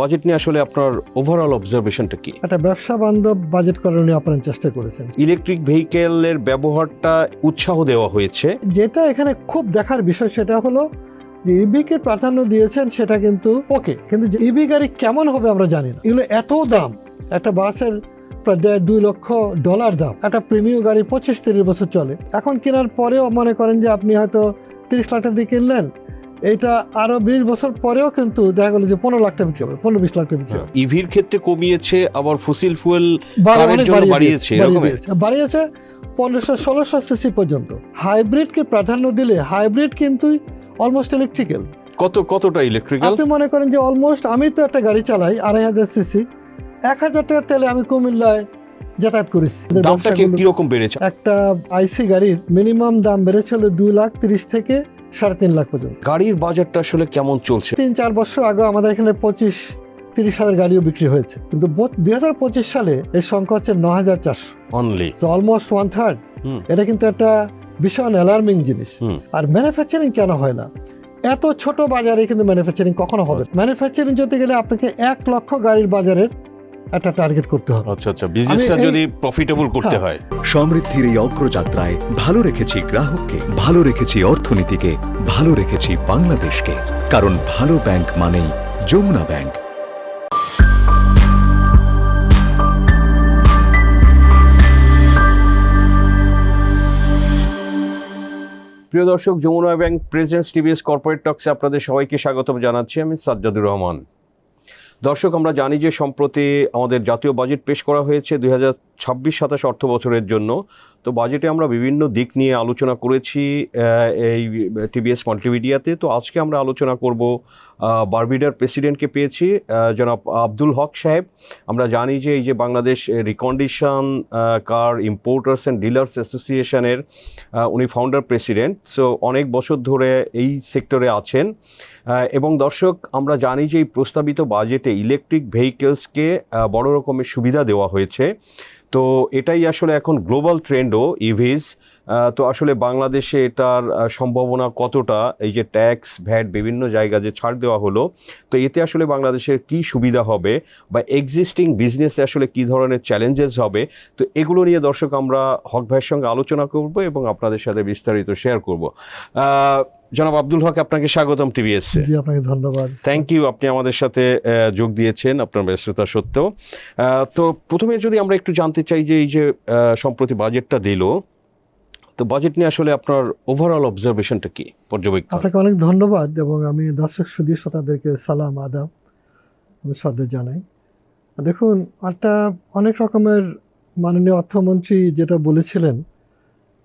Budget নিয়ে আসলে আপনার ওভারঅল অবজারভেশনটা কি? একটা ব্যবসা বান্ধব বাজেট করার উনি আপনার চেষ্টা করেছেন। ইলেকট্রিক ভেহিকেলের ব্যবহারটা উৎসাহ দেওয়া হয়েছে। যেটা এখানে খুব দেখার বিষয় সেটা হলো যে ইভি কে প্রাধান্য দিয়েছেন, সেটা কিন্তু ওকে, কিন্তু ইভি গাড়ি কেমন হবে আমরা জানি না। এগুলো এত দাম, একটা বাসের প্রায় $2 লক্ষ দাম, একটা প্রিমিয়াম গাড়ি 25-30 বছর চলে। এখন কেনার পরেও মনে করেন যে আপনি হয়তো 30 লাখ টাকা দিয়ে কিনলেন, এইটা আরো 20 বছর পরেও কিন্তু দেখা গেল যে 15 লাখ টাকা বিক্রি হবে, 15-20 লাখ টাকা বিক্রি হবে। ইভির ক্ষেত্রে কমিয়েছে, আবার ফসিল ফুয়েল অনেক বাড়িয়েছে। 1500-1600 সিসি পর্যন্ত। হাইব্রিডকে প্রাধান্য দিলে হাইব্রিড কিন্তু অলমোস্ট ইলেকট্রিক্যাল। কতটা ইলেকট্রিক্যাল? আপনি মনে করেন যে অলমোস্ট, আমি তো একটা গাড়ি চালাই 2500 সিসি, 1000 টাকা তেলে আমি কুমিল্লায় যাতায়াত করেছি। দামটা কিরকম বেড়েছে? একটা আইসি গাড়ির মিনিমাম দাম বেড়েছিল 2,30,000 থেকে 3.5 লাখ পর্যন্ত। গাড়ির বাজারটা আসলে কেমন চলছে? 3-4 বছর আগে আমাদের এখানে 25-30 হাজার গাড়িও বিক্রি হয়েছে, কিন্তু 2025 সালে এর সংখ্যা হচ্ছে 9,400 অনলি, অলমোস্ট 1/3। এটা কিন্তু একটা ভীষণ অ্যালার্মিং জিনিস। আর ম্যানুফ্যাকচারিং কেন হয় না? এত ছোট বাজারে কিন্তু ম্যানুফ্যাকচারিং কখনো হবে? ম্যানুফ্যাকচারিং যেতে গেলে আপনাকে 1 লক্ষ গাড়ির বাজারের একটা টার্গেট করতে হবে। আচ্ছা, বিজনেসটা যদি প্রফিটেবল করতে হয়। সমৃদ্ধির এই অগ্রযাত্রায় ভালো রেখেছি গ্রাহককে, ভালো রেখেছি অর্থনীতিকে, ভালো রেখেছি বাংলাদেশকে, কারণ ভালো ব্যাংক মানেই যমুনা ব্যাংক। প্রিয় দর্শক, Jamuna bank presents TVS corporate টক্সে আপনাদের সবাইকে স্বাগতম জানাচ্ছি। আমি সাজ্জাদুর রহমান। দর্শক, আমরা জানি যে সম্প্রতি আমাদের জাতীয় বাজেট পেশ করা হয়েছে 2026-27 অর্থ বছরের জন্য। তো বাজেটে আমরা বিভিন্ন দিক নিয়ে আলোচনা করেছি এই টিভিএস মাল্টিমিডিয়াতে। তো আজকে আমরা আলোচনা করব, বারবিডার প্রেসিডেন্টকে পেয়েছি, জনাব আব্দুল হক সাহেব। আমরা জানি যে এই যে Bangladesh recondition car importers and dealers অ্যাসোসিয়েশনের উনি ফাউন্ডার প্রেসিডেন্ট। সো অনেক বছর ধরে এই সেক্টরে আছেন। এবং দর্শক, আমরা জানি যে এই প্রস্তাবিত বাজেটে ইলেকট্রিক ভেহিকেলসকে বড় রকমের সুবিধা দেওয়া হয়েছে। তো এটাই আসলে এখন গ্লোবাল ট্রেন্ডও, ইভিস। তো আসলে বাংলাদেশে এটার সম্ভাবনা কতটা, এই যে ট্যাক্স ভ্যাট বিভিন্ন জায়গা যে ছাড় দেওয়া হলো, তো এতে আসলে বাংলাদেশের কি সুবিধা হবে বা এক্সিস্টিং বিজনেসে আসলে কি ধরনের চ্যালেঞ্জেস হবে, তো এগুলো নিয়ে দর্শক আমরা হক ভাইয়ের সঙ্গে আলোচনা করব এবং আপনাদের সাথে বিস্তারিত শেয়ার করব। জনাব আব্দুল হক, আপনাকে স্বাগতম টিভিএস। জি, আপনাকে ধন্যবাদ। থ্যাংক ইউ, আপনি আমাদের সাথে যোগ দিয়েছেন আপনার ব্যস্ততা সত্ত্বেও। তো প্রথমে যদি আমরা একটু জানতে চাই যে এই যে সম্প্রতি বাজেটটা দিল, তো বাজেট নিয়ে আসলে আপনার ওভারঅল অবজারভেশনটা কি, পর্যবেক্ষণ? আপনাকে অনেক ধন্যবাদ এবং আমি দর্শক সুধী শ্রোতাদেরকে সালাম আদাব, আমি শ্রদ্ধা জানাই। দেখুন, একটা অনেক রকমের মাননীয় অর্থমন্ত্রী যেটা বলেছিলেন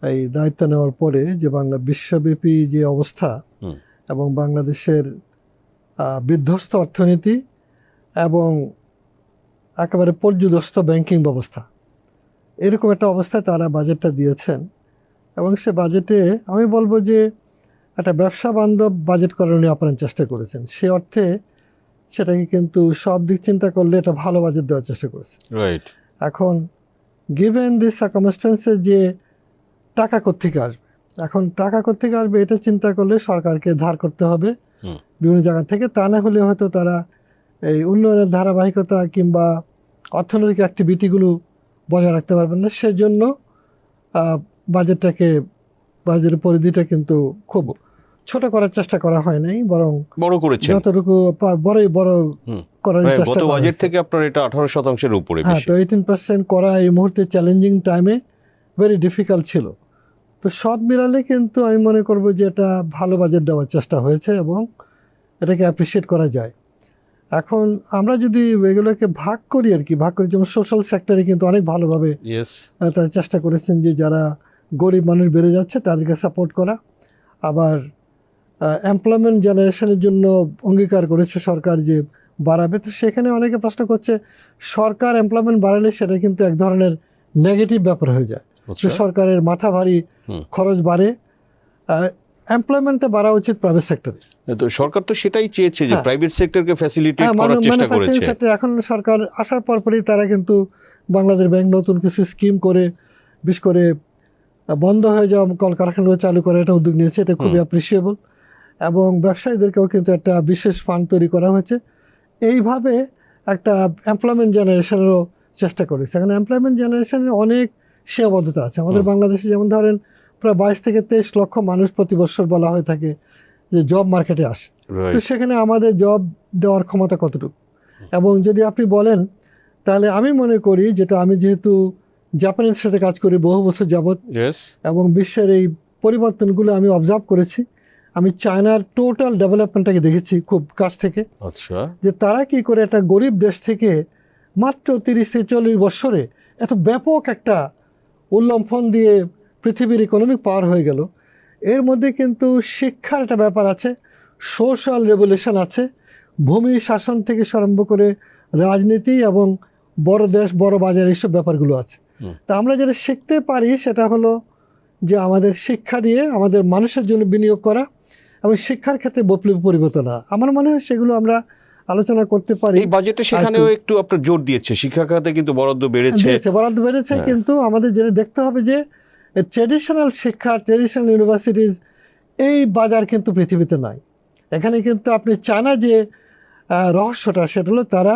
এই দায়িত্ব নেওয়ার পরে, যে বাংলা বিশ্বব্যাপী যে অবস্থা এবং বাংলাদেশের বিধ্বস্ত অর্থনীতি এবং একেবারে পর্যুদস্ত ব্যাংকিং ব্যবস্থা, এরকম একটা অবস্থায় তারা বাজেটটা দিয়েছেন। এবং সে বাজেটে আমি বলবো যে একটা ব্যবসা বান্ধব বাজেট করার উনি আপনার চেষ্টা করেছেন। সে অর্থে সেটাকে কিন্তু সব দিক চিন্তা করলে এটা ভালো বাজেট দেওয়ার চেষ্টা করেছে। রাইট। এখন গিভেন দিস সার্কামস্টেন্সে যে টাকা কোত্থেকে আসবে, এখন টাকা কোত্থেকে আসবে এটা চিন্তা করলে সরকারকে ধার করতে হবে বিভিন্ন জায়গা থেকে। তা না হলে হয়তো তারা এই উন্নয়নের ধারাবাহিকতা কিংবা অর্থনৈতিক অ্যাক্টিভিটিগুলো বজায় রাখতে পারবেন না। সেজন্য বাজেটের পরিধিটা কিন্তু খুব ছোট করার চেষ্টা করা হয় নাই, বরং বড় করেছেন যতটুকু বড় করার চেষ্টা গত বাজেট থেকে আপনার এটা 18%-এর উপরে। হ্যাঁ, তো 18% করা এই মুহূর্তে চ্যালেঞ্জিং টাইমে ভেরি ডিফিকাল্ট ছিল। তো সব মিলালে কিন্তু আমি মনে করব যে এটা ভালো বাজেট দেওয়ার চেষ্টা হয়েছে এবং এটাকে অ্যাপ্রিসিয়েট করা যায়। এখন আমরা যদি এগুলোকে ভাগ করি, যেমন সোশ্যাল সেক্টরে কিন্তু অনেক ভালোভাবে তারা চেষ্টা করেছেন যে যারা গরিব মানুষ বেড়ে যাচ্ছে তাদেরকে সাপোর্ট করা। আবার এমপ্লয়মেন্ট জেনারেশনের জন্য অঙ্গীকার করেছে সরকার যে বাড়াবে। তো সেখানে অনেকে প্রশ্ন করছে, সরকার এমপ্লয়মেন্ট বাড়ালে সেটা কিন্তু এক ধরনের নেগেটিভ ব্যাপার হয়ে যায়, যে সরকারের মাথা ভারী, খরচ বাড়ে। এমপ্লয়মেন্টটা বাড়া উচিত প্রাইভেট সেক্টরে। তো সরকার তো সেটাই চেয়েছে যে প্রাইভেট সেক্টরকে ফ্যাসিলিটেট করার চেষ্টা করেছে। এখন সরকার আসার পরপরই তারা কিন্তু বাংলাদেশ ব্যাংক নতুন কিছু স্কিম করে, বিশেষ করে বন্ধ হয়ে যাওয়া কলকারখানাগুলো চালু করে একটা উদ্যোগ নিয়েছে। এটা খুবই অ্যাপ্রিসিয়েবল। এবং ব্যবসায়ীদেরকেও কিন্তু একটা বিশেষ ফান্ড তৈরি করা হয়েছে। এইভাবে একটা এমপ্লয়মেন্ট জেনারেশনেরও চেষ্টা করেছে। এখন এমপ্লয়মেন্ট জেনারেশনের অনেক সীমাবদ্ধতা আছে। আমাদের বাংলাদেশে যেমন ধরেন প্রায় 22 থেকে 23 লক্ষ মানুষ প্রতি বছর বলা হয়ে থাকে যে জব মার্কেটে আসে। তো সেখানে আমাদের জব দেওয়ার ক্ষমতা কতটুকু? এবং যদি আপনি বলেন তাহলে আমি মনে করি, যেটা আমি যেহেতু জাপানের সাথে কাজ করি বহু বছর যাবৎ এবং বিশ্বের এই পরিবর্তনগুলো আমি অবজার্ভ করেছি, আমি চায়নার টোটাল ডেভেলপমেন্টটাকে দেখেছি খুব কাছ থেকে। আচ্ছা, যে তারা কি করে একটা গরিব দেশ থেকে মাত্র 30 থেকে 40 বছরে এত ব্যাপক একটা উল্লম্ফন দিয়ে পৃথিবীর ইকোনমিক পাওয়ার হয়ে গেল। এর মধ্যে কিন্তু শিক্ষার একটা ব্যাপার আছে, সোশ্যাল রেভলিউশন আছে, ভূমি শাসন থেকে আরম্ভ করে রাজনীতি এবং বড় দেশ বড় বাজার এইসব ব্যাপারগুলো আছে। তা আমরা যেটা শিখতে পারি সেটা হলো যে আমাদের শিক্ষা দিয়ে আমাদের মানুষের জন্য বিনিয়োগ করা এবং শিক্ষার ক্ষেত্রে বৈপ্লবিক পরিবর্তন। আমার মনে হয় সেগুলো আমরা আলোচনা করতে পারি। এই বাজেটে সেখানেও একটু আপনার জোর দিয়েছে, শিক্ষা খাতে কিন্তু বরাদ্দ বেড়েছে, কিন্তু আমাদের যেটা দেখতে হবে যে ট্রেডিশনাল শিক্ষা, ট্রেডিশনাল ইউনিভার্সিটিজ এই বাজার কিন্তু পৃথিবীতে নাই। এখানে কিন্তু আপনি চায়না যে রহস্যটা সেটা হলো তারা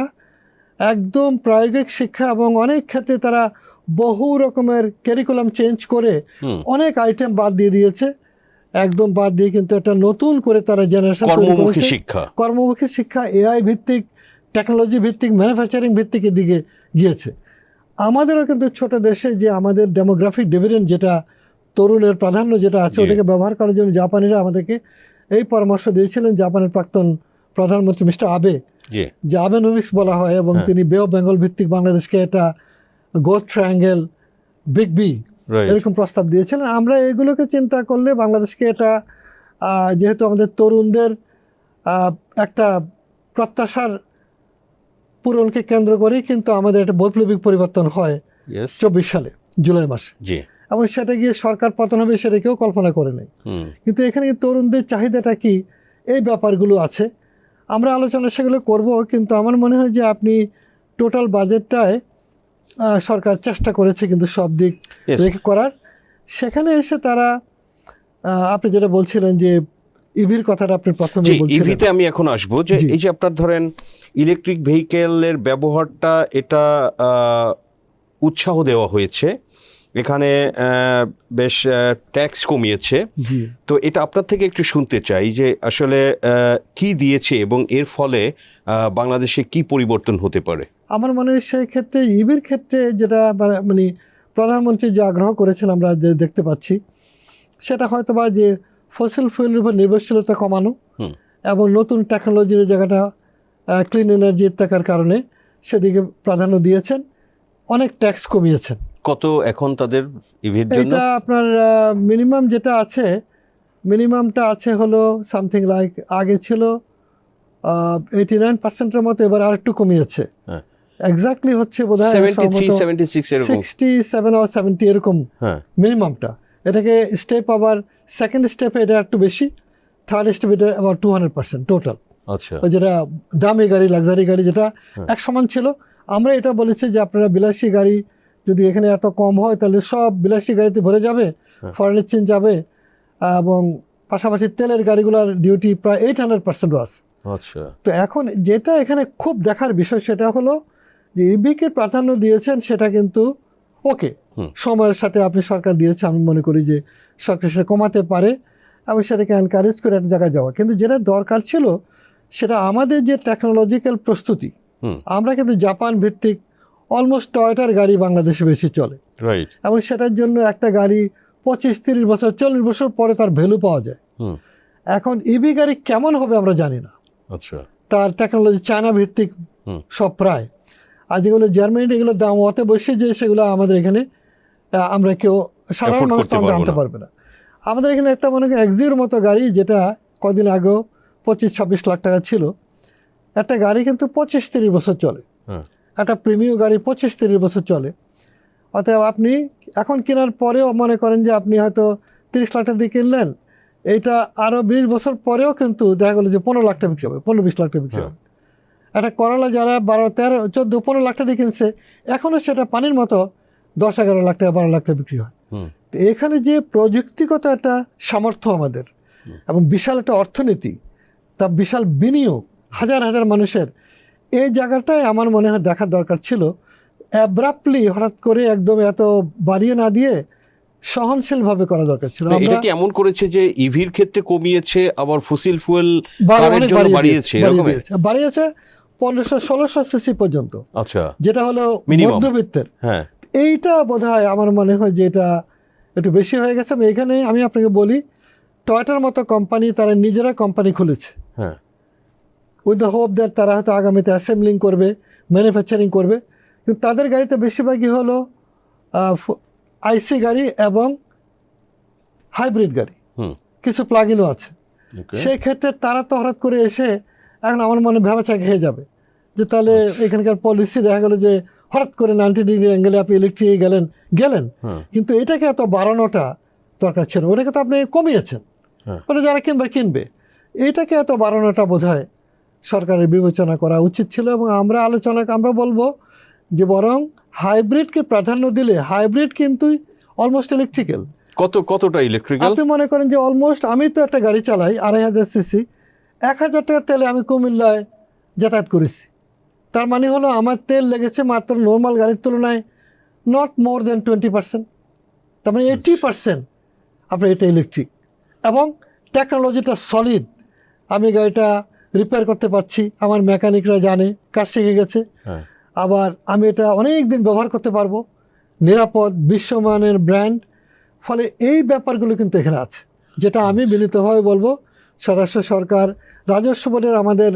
একদম প্রায়োগিক শিক্ষা এবং অনেক ক্ষেত্রে তারা বহু রকমের ক্যারিকুলাম চেঞ্জ করে অনেক আইটেম বাদ দিয়ে দিয়েছে, একদম বাদ দিয়ে কিন্তু একটা নতুন করে তারা জেনারেশন কর্মমুখী শিক্ষা, এআই ভিত্তিক, টেকনোলজি ভিত্তিক, ম্যানুফ্যাকচারিং ভিত্তিক দিকে গিয়েছে। আমাদেরও কিন্তু ছোট দেশে যে আমাদের ডেমোগ্রাফিক ডিভিডেন্ড যেটা তরুণের প্রাধান্য যেটা আছে ওটাকে ব্যবহার করার জন্য জাপানিরা আমাদেরকে এই পরামর্শ দিয়েছিলেন। জাপানের প্রাক্তন প্রধানমন্ত্রী মিস্টার আবে, যে আবেনোমিক্স বলা হয়, এবং তিনি বে অফ বেঙ্গল ভিত্তিক বাংলাদেশকে একটা গোল্ড ট্রায়াঙ্গেল, বিগ বি এরকম প্রস্তাব দিয়েছিলেন। আমরা এগুলোকে চিন্তা করলে বাংলাদেশকে এটা যেহেতু আমাদের তরুণদের একটা প্রত্যাশার পূরণকে কেন্দ্র করেই কিন্তু আমাদের একটা বৈপ্লবিক পরিবর্তন হয় 24 সালে জুলাই মাসে, এবং সেটা গিয়ে সরকার পতন হবে সেটা কেউ কল্পনা করে নেই। কিন্তু এখানে তরুণদের চাহিদাটা কি, এই ব্যাপারগুলো আছে, আমরা আলোচনা সেগুলো করব। কিন্তু আমার মনে হয় যে আপনি টোটাল বাজেটটায় সরকার চেষ্টা করেছে কিন্তু সব দিক রেখে করার। সেখানে এসে তারা আপনি যেটা বলছিলেন যে ইভির কথাটা আপনি প্রথমে বলছিলেন, ইভিতে আমি এখন আসবো যে এই যে আপনার ধরেন ইলেকট্রিক ভেহিকেলের ব্যবহারটা এটা উৎসাহ দেওয়া হয়েছে, এখানে বেশ ট্যাক্স কমিয়েছে। তো এটা আপনার থেকে একটু শুনতে চাই যে আসলে কি দিয়েছে এবং এর ফলে বাংলাদেশে কি পরিবর্তন হতে পারে। আমার মনে হয় সেই ক্ষেত্রে ইভির ক্ষেত্রে যেটা মানে প্রধানমন্ত্রী যে আগ্রহ করেছেন আমরা দেখতে পাচ্ছি, সেটা হয়তো বা যে ফসিল ফুয়েলের উপর নির্ভরশীলতা কমানো এবং নতুন টেকনোলজির জায়গাটা ক্লিন এনার্জি থাকার কারণে সেদিকে প্রাধান্য দিয়েছেন, অনেক ট্যাক্স কমিয়েছেন। কত এখন তাদের ইভির জন্য? এটা আপনার মিনিমাম যেটা আছে, মিনিমামটা আছে হলো সামথিং লাইক আগে ছিল 89%-এর মতো, এবার আর একটু কমিয়েছে। এক্স্যাক্টলি হচ্ছে বোধহয় 67 or 70 এরকম মিনিমামটা। এটাকে স্টেপ আবার সেকেন্ড স্টেপে এটা একটু বেশি, থার্ড স্টেপে এটা আবার 200% টোটাল। আচ্ছা, যেটা দামি গাড়ি, লাক্সারি গাড়ি যেটা এক সমান ছিল, আমরা এটা বলেছি যে আপনারা বিলাসী গাড়ি যদি এখানে এত কম হয় তাহলে সব বিলাসী গাড়িতে ভরে যাবে, ফরেন এক্সচেঞ্জ যাবে, এবং পাশাপাশি তেলের গাড়িগুলোর ডিউটি প্রায় 800% আছে। আচ্ছা, তো এখন যেটা এখানে খুব দেখার বিষয় সেটা হলো যে ইভিকে প্রাধান্য দিয়েছেন, সেটা কিন্তু ওকে সময়ের সাথে আপনি সরকার দিয়েছে, আমি মনে করি যে সরকার সেটা কমাতে পারে এবং সেটাকে এনকারেজ করে একটা জায়গায় যাওয়া। কিন্তু যেটা দরকার ছিল সেটা আমাদের যে টেকনোলজিক্যাল প্রস্তুতি, আমরা কিন্তু জাপান ভিত্তিক অলমোস্ট টয়োটার গাড়ি বাংলাদেশে বেশি চলে, এবং সেটার জন্য একটা গাড়ি 25-30 বছর 40 বছর পরে তার ভ্যালু পাওয়া যায়। এখন ইভি গাড়ি কেমন হবে আমরা জানি না। আচ্ছা, তার টেকনোলজি চায়না ভিত্তিক সব প্রায়, আর যেগুলো জার্মানিতে এগুলোর দাম অত বেশি যে সেগুলো আমাদের এখানে আমরা কেউ সাধারণ মানুষ আনতে পারবে না। আমাদের এখানে একটা মনে করি এক্সির মতো গাড়ি, যেটা কদিন আগেও 25-26 লাখ টাকা ছিল, একটা গাড়ি কিন্তু 25-30 বছর চলে, একটা প্রিমিয়াম গাড়ি 25-30 বছর চলে। অতএব আপনি এখন কেনার পরেও মনে করেন যে আপনি হয়তো 30 লাখ টাকা দিয়ে কিনলেন, এইটা আরও 20 বছর পরেও কিন্তু দেখা গেলো যে 15 লাখ টাকা বিক্রি হবে, 15-20 লাখ টাকা বিক্রি হবে। একটা করলা যারা 12-13-14-15 লাখ টাকা দিয়ে কিনছে, এখনও সেটা পানির মতো 10-11 লাখ টাকা 12 লাখ টাকা বিক্রি হয়। তো এখানে যে প্রযুক্তিগত একটা সামর্থ্য আমাদের এবং বিশাল একটা অর্থনীতি, তা বিশাল বিনিয়োগ, হাজার হাজার মানুষের, এই জায়গাটাই আমার মনে হয় দেখার দরকার ছিল। অ্যাব্রাপ্টলি হঠাৎ করে একদম এত বাড়িয়ে না দিয়ে সহনশীলভাবে করা দরকার ছিল। এটা কি এমন করেছে যে ইভির ক্ষেত্রে কমিয়েছে, আবার ফসিল ফুয়েল অনেক বাড়িয়েছে? বাড়িয়েছে 1500-1600 সিসি পর্যন্ত, আচ্ছা, যেটা হলো Minimum। মধ্যবিত্তের। হ্যাঁ, এইটা বোধহয় আমার মনে হয় যে এটা একটু বেশি হয়ে গেছে। এখানে আমি আপনাকে বলি, টয়োটার মতো কোম্পানি তারা নিজেরা কোম্পানি খুলেছে হ্যাঁ, উইথ দ্য হোপ দ্যাট তারা হয়তো আগামীতে অ্যাসেম্বলিং করবে, ম্যানুফ্যাকচারিং করবে, কিন্তু তাদের গাড়িতে বেশিরভাগই হলো আইসি গাড়ি এবং হাইব্রিড গাড়ি, হুম, কিছু প্লাগ ইনও আছে। okay। সেই ক্ষেত্রে তারা তো হঠাৎ করে এসে এখন আমার মনে ভেবাচাক হয়ে যাবে যে তাহলে এখানকার পলিসি দেখা গেল যে হঠাৎ করে 90 ডিগ্রি অ্যাঙ্গেলে আপনি ইলেকট্রিক গেলেন, হ্যাঁ, কিন্তু এটাকে এত বাড়ানোটা দরকার ছিল, ওটাকে তো আপনি কমিয়েছেন। হ্যাঁ। ওটা যারা কিনবে, এইটাকে এত বাড়ানোটা বোধহয় সরকারের বিবেচনা করা উচিত ছিল। এবং আমরা বলবো যে বরং হাইব্রিডকে প্রাধান্য দিলে, হাইব্রিড কিন্তু অলমোস্ট ইলেকট্রিক্যাল। কতটা ইলেকট্রিক্যাল? আপনি মনে করেন যে অলমোস্ট, আমি তো একটা গাড়ি চালাই 2500 সিসি, 1000 টাকার তেলে আমি কুমিল্লায় যাতায়াত করেছি। তার মানে হলো আমার তেল লেগেছে মাত্র নর্মাল গাড়ির তুলনায় নট মোর দেন 20%। তার মানে 80% আপনার এটা ইলেকট্রিক, এবং টেকনোলজিটা সলিড। আমি গাড়িটা রিপেয়ার করতে পারছি, আমার মেকানিকরা জানে, কাজ শিখে গেছে। হ্যাঁ, আবার আমি এটা অনেক দিন ব্যবহার করতে পারবো, নিরাপদ, বিশ্বমানের ব্র্যান্ড। ফলে এই ব্যাপারগুলো কিন্তু এখানে আছে, যেটা আমি বিনীতভাবে বলবো সদস্য সরকার, রাজস্ব বোর্ডের আমাদের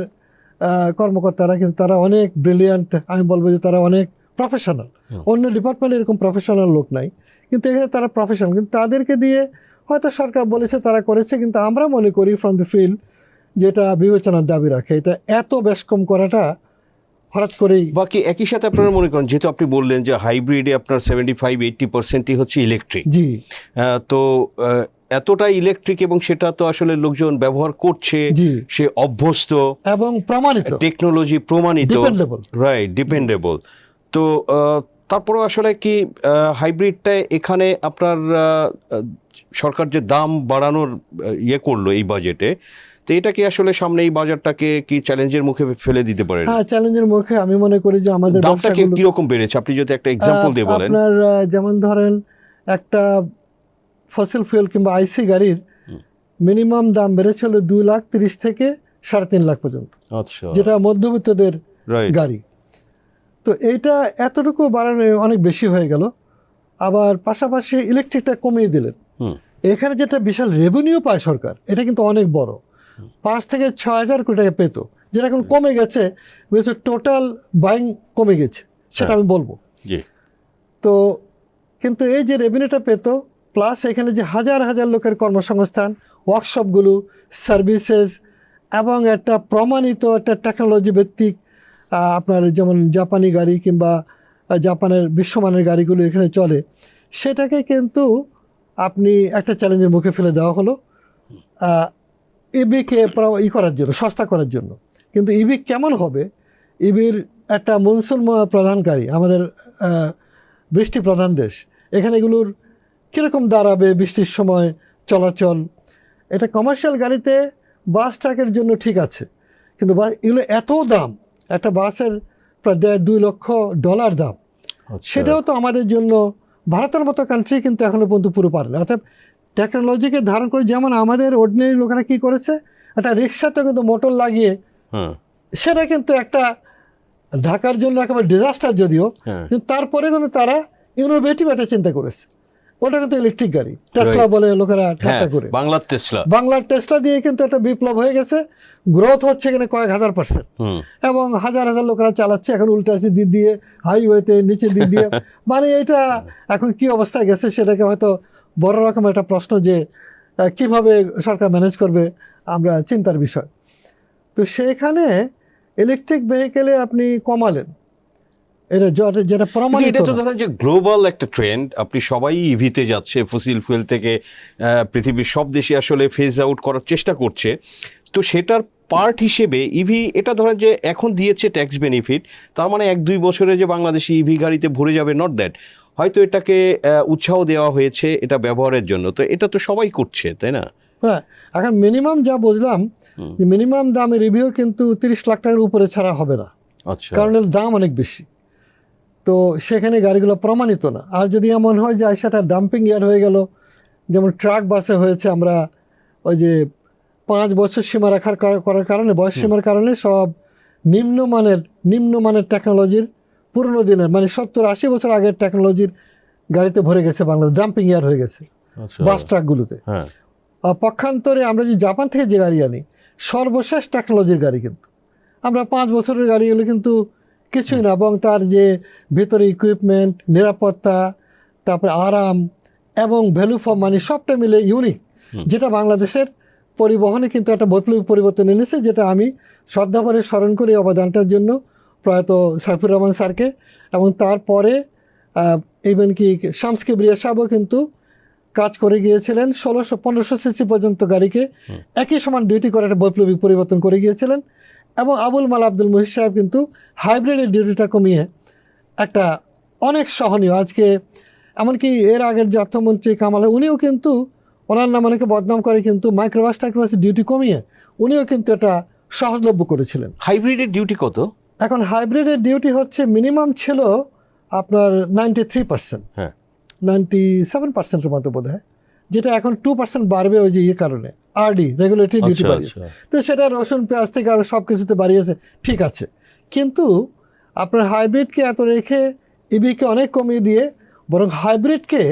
কর্মকর্তারা কিন্তু তারা অনেক ব্রিলিয়ান্ট। আমি বলবো যে তারা অনেক প্রফেশনাল। অন্য ডিপার্টমেন্টে এরকম প্রফেশনাল লোক নাই, কিন্তু এখানে তারা প্রফেশনাল। কিন্তু তাদেরকে দিয়ে হয়তো সরকার বলেছে, তারা করেছে, কিন্তু আমরা মনে করি ফ্রম দ্য ফিল্ড যেটা বিবেচনার দাবি রাখে। এটা এত বেশ কম করাটা হঠাৎ করেই। বাকি একই সাথে আপনারা মনে করেন, যেহেতু আপনি বললেন যে হাইব্রিডে আপনার 75-80%ই হচ্ছে ইলেকট্রিক, জি, তো এতটা ইলেকট্রিক, এবং সেটা তো আসলে লোকজন ব্যবহার করছে, জি, সে অভ্যস্ত এবং প্রমাণিত, টেকনোলজি প্রমাণিত, ডিপেন্ডেবল, রাইট, ডিপেন্ডেবল। তো তারপরেও আসলে কি হাইব্রিডটা এখানে আপনার সরকার যে দাম বাড়ানোর করলো এই বাজেটে, তো এটা কি আসলে সামনে এই বাজারটাকে কি চ্যালেঞ্জের মুখে ফেলে দিতে পারে? হ্যাঁ, চ্যালেঞ্জের মুখে। আমি মনে করি যে আমাদের দামটা কিরকম বেড়েছে, আপনি যদি একটা এক্সাম্পল দিয়ে বলেন। আপনার যেমন ধরেন একটা ফসিল ফুয়েল কিংবা আইসি গাড়ির মিনিমাম দাম বেড়েছিল 2,30,000 থেকে 3.5 লাখ পর্যন্ত, আচ্ছা, যেটা মধ্যবিত্তদের গাড়ি। তো এইটা এতটুকু বাড়ানো অনেক বেশি হয়ে গেল। আবার পাশাপাশি ইলেকট্রিকটা কমিয়ে দিলেন। এখানে যেটা বিশাল রেভিনিউ পায় সরকার, এটা কিন্তু অনেক বড়, 5 থেকে 6,000 কোটি টাকা পেত, যেটা এখন কমে গেছে। টোটাল বাইং কমে গেছে, সেটা আমি বলবো। তো কিন্তু এই যে রেভিনিউটা পেত, প্লাস এখানে যে হাজার হাজার লোকের কর্মসংস্থান, ওয়ার্কশপগুলো, সার্ভিসেস, এবং একটা প্রমাণিত একটা টেকনোলজি ভিত্তিক আপনার যেমন জাপানি গাড়ি কিংবা জাপানের বিশ্বমানের গাড়িগুলো এখানে চলে, সেটাকে কিন্তু আপনি একটা চ্যালেঞ্জের মুখে ফেলে দেওয়া হলো ইভিকে করার জন্য, সস্তা করার জন্য। কিন্তু ইভি কেমন হবে? ইভির একটা মনসুন প্রধানকারী, আমাদের বৃষ্টি প্রধান দেশ, এখানে এগুলোর কীরকম দাঁড়াবে বৃষ্টির সময় চলাচল? এটা কমার্শিয়াল গাড়িতে, বাস ট্রাকের জন্য ঠিক আছে, কিন্তু এগুলো এত দাম, একটা বাসের প্রায় $2 লক্ষ দাম। সেটাও তো আমাদের জন্য, ভারতের মতো কান্ট্রি কিন্তু এখনো পর্যন্ত পুরো পারে না। অর্থাৎ টেকনোলজিকে ধারণ করে, যেমন আমাদের অর্ডিনারি লোকেরা কি করেছে, একটা রিক্সাতে কিন্তু মোটর লাগিয়ে, সেটা কিন্তু একটা ঢাকার জন্য একেবারে ডিজাস্টার যদিও, কিন্তু তারপরে কিন্তু তারা ইনোভেটিভ একটা চিন্তা করেছে। ওটা কিন্তু ইলেকট্রিক গাড়ি, টেসলা বলে লোকেরা ঠাট্টা করে, বাংলার টেসলা দিয়ে কিন্তু একটা বিপ্লব হয়ে গেছে। গ্রোথ হচ্ছে এখানে কয়েক হাজার %, এবং হাজার হাজার লোকেরা চালাচ্ছে এখন উল্টা দিক দিয়ে, হাইওয়েতে নিচের দিক দিয়ে। মানে এটা এখন কি অবস্থায় গেছে, সেটাকে হয়তো বড় রকম একটা প্রশ্ন যে কিভাবে সরকার ম্যানেজ করবে, আমরা চিন্তার বিষয়। তো সেখানে ইলেকট্রিক ভেহিকেলে আপনি কমালেন, এটা যেটা প্রমাণিত। এটা তো ধরেন যে গ্লোবাল একটা ট্রেন্ড, আপনি সবাই ইভিতে যাচ্ছে, ফসিল ফুয়েল থেকে পৃথিবীর সব দেশে আসলে ফেজ আউট করার চেষ্টা করছে। তো সেটার পার্ট হিসেবে ইভি, এটা ধরেন যে এখন দিয়েছে ট্যাক্স বেনিফিট, তার মানে 1-2 বছরে যে বাংলাদেশি ইভি গাড়িতে ভরে যাবে, নট দ্যাট। হয়তো এটাকে উৎসাহ দেওয়া হয়েছে এটা ব্যবহারের জন্য, তো এটা তো সবাই করছে, তাই না? হ্যাঁ, এখন মিনিমাম যা বুঝলাম, মিনিমাম দামের রিভিউ কিন্তু 30 লাখ টাকার উপরে ছাড়া হবে না। আচ্ছা, কারণ এর দাম অনেক বেশি। তো সেখানে গাড়িগুলো প্রমাণিত না। আর যদি এমন হয় যে সেটা ডাম্পিং ইয়ার্ড হয়ে গেল, যেমন ট্রাক বাসে হয়েছে, আমরা ওই যে 5 বছর সীমা রাখার করার কারণে, বয়স সীমার কারণে সব নিম্নমানের টেকনোলজির, পুরনো দিনের মানে 70-80 বছর আগের টেকনোলজির গাড়িতে ভরে গেছে বাংলাদেশ, ডাম্পিং ইয়ার্ড হয়ে গেছে আচ্ছা, বাস ট্রাকগুলোতে। হ্যাঁ, পক্ষান্তরে আমরা যদি জাপান থেকে যে গাড়ি আনি, সর্বশেষ টেকনোলজির গাড়ি, কিন্তু আমরা 5 বছরের গাড়িগুলো কিন্তু কিছুই না, এবং তার যে ভেতরে ইকুইপমেন্ট, নিরাপত্তা, তারপরে আরাম এবং ভ্যালু ফর মানি সবটা মিলে ইউনিক, যেটা বাংলাদেশের পরিবহনে কিন্তু একটা বৈপ্লবিক পরিবর্তন এনেছে, যেটা আমি শ্রদ্ধাভরে স্মরণ করি অবদানটার জন্য প্রয়াত সাইফুর রহমান স্যারকে। এবং তারপরে ইভেন কি শামস কিবরিয়া সাহেবও কিন্তু কাজ করে গিয়েছিলেন 1600-1500 সিসি পর্যন্ত গাড়িকে একই সমান ডিউটি করে একটা বৈপ্লবিক পরিবর্তন করে গিয়েছিলেন। এবং আবুল মাল আব্দুল মুহিত সাহেব কিন্তু হাইব্রিডের ডিউটিটা কমিয়ে একটা অনেক সহনীয়, আজকে এমনকি এর আগের যে অর্থমন্ত্রী কামাল, উনিও কিন্তু ওনার নাম অনেকে বদনাম করে, কিন্তু মাইক্রোবাস টাইক্রোবাসের ডিউটি কমিয়ে উনিও কিন্তু এটা সহজলভ্য করেছিলেন। হাইব্রিডের ডিউটি কত? এখন হাইব্রিডের ডিউটি হচ্ছে মিনিমাম ছিল আপনার 93%, হ্যাঁ, 97%-এর মতো বোধ হয়, যেটা এখন 2% বাড়বে ওই যে কারণে, আরডি রেগুলেটরি ডিউটি আচ্ছা, বাড়িয়েছে। আচ্ছা, তো সেটা রসুন পেঁয়াজ থেকে আরও সব কিছুতে বাড়িয়েছে, ঠিক আছে। কিন্তু আপনার হাইব্রিডকে এত রেখে ইভিকে অনেক কমিয়ে দিয়ে বরং হাইব্রিডকে